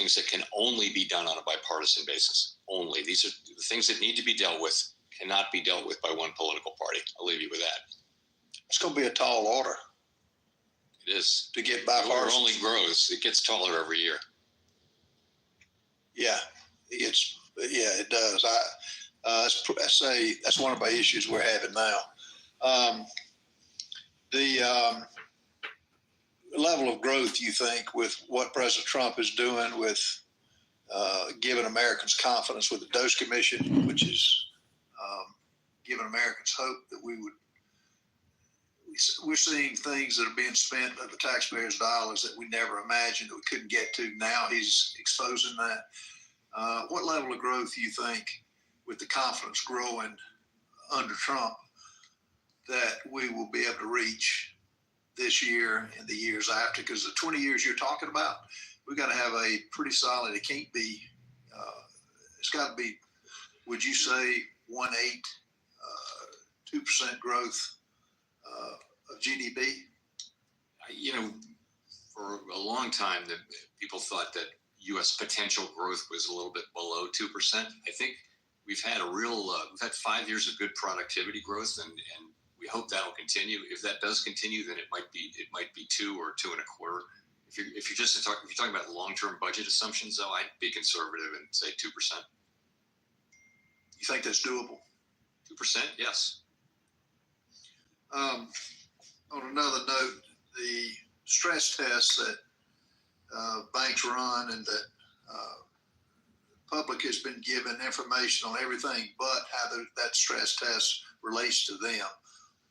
things that can only be done on a bipartisan basis. Only. These are the things that need to be dealt with, cannot be dealt with by one political party. I'll leave you with that. It's going to be a tall order. It is. To get bipartisan. It only grows. It gets taller every year. Yeah, it does. That's one of our issues we're having now. The level of growth, you think, with what President Trump is doing with giving Americans confidence with the Dose Commission, which is giving Americans hope that we're seeing things that are being spent of the taxpayers' dollars that we never imagined that we couldn't get to. Now he's exposing that. What level of growth do you think, with the confidence growing under Trump, that we will be able to reach this year and the years after? Because the 20 years you're talking about, we've got to have a pretty solid, it can't be, it's got to be, would you say 2% growth of GDP? For a long time, people thought that U.S. potential growth was a little bit below 2%. I think we've had we've had 5 years of good productivity growth, and we hope that'll continue. If that does continue, then it might be 2 or 2.25. If you're talking about long-term budget assumptions, though, I'd be conservative and say 2%. You think that's doable? 2%, yes. On another note, the stress tests that banks run and that public has been given information on everything but how that stress test relates to them.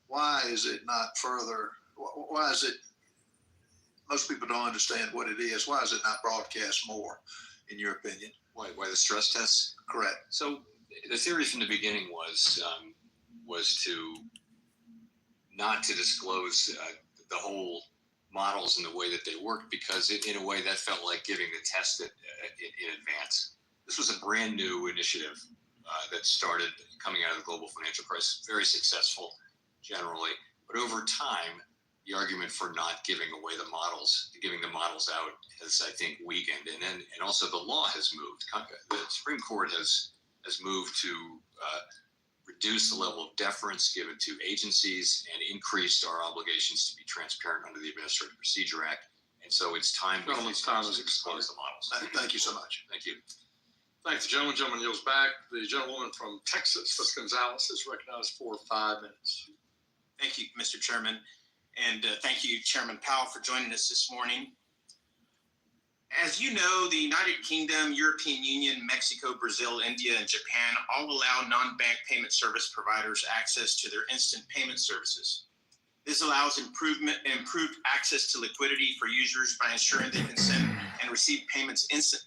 Why is it not further? Why is it? Most people don't understand what it is. Why is it not broadcast more, in your opinion? Why the stress tests? Correct. So the theory from the beginning was to not to disclose the whole models and the way that they worked, because in a way that felt like giving the test in advance. This was a brand new initiative that started coming out of the global financial crisis, very successful generally, but over time, the argument for not giving away the models, giving the models out, has, I think, weakened, and also the law has moved. The Supreme Court has moved to reduce the level of deference given to agencies and increased our obligations to be transparent under the Administrative Procedure Act. And so it's time to disclose the models. Thank you so much. Thank you. Thanks, gentleman. Gentleman yields back. The gentlewoman from Texas, Ms. Gonzalez, is recognized for 5 minutes. Thank you, Mr. Chairman. And thank you, Chairman Powell, for joining us this morning. As you know, the United Kingdom, European Union, Mexico, Brazil, India, and Japan all allow non-bank payment service providers access to their instant payment services. This allows improved access to liquidity for users by ensuring they can send and receive payments instantly.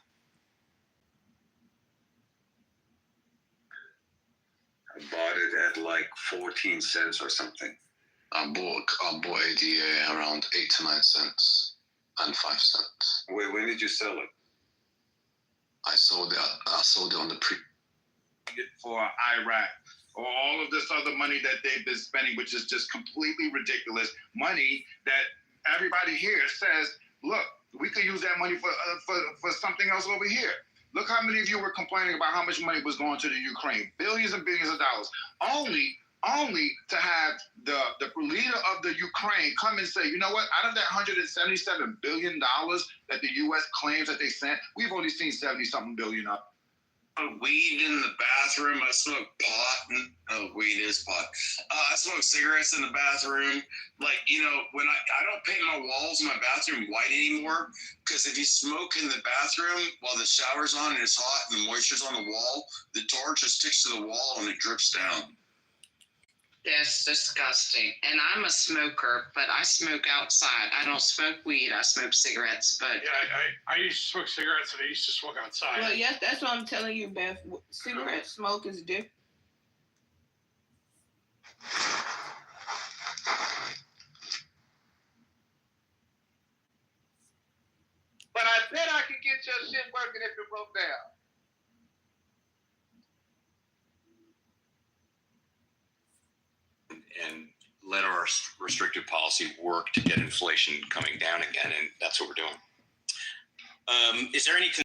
I bought it at like 14 cents or something. I bought ADA around 8 to 9 cents and 5 cents. Wait, when did you sell it? I sold it on the for Iraq, or all of this other money that they've been spending, which is just completely ridiculous. Money that everybody here says, look, we could use that money for something else over here. Look how many of you were complaining about how much money was going to the Ukraine. Billions and billions of dollars. Only to have the leader of the Ukraine come and say, you know what, out of that $177 billion that the U.S. claims that they sent, we've only seen 70-something billion up. Weed in the bathroom. I smoke pot. Weed is pot. I smoke cigarettes in the bathroom. Like, when I don't paint my walls in my bathroom white anymore, because if you smoke in the bathroom while the shower's on and it's hot and the moisture's on the wall, the tar just sticks to the wall and it drips down. That's disgusting. And I'm a smoker, but I smoke outside. I don't smoke weed. I smoke cigarettes. But yeah, I used to smoke cigarettes and I used to smoke outside. Well, yes, that's what I'm telling you, Beth. Cigarette smoke is different. But I bet I could get your shit working if it broke down. And let our restrictive policy work to get inflation coming down again, and that's what we're doing. Is there any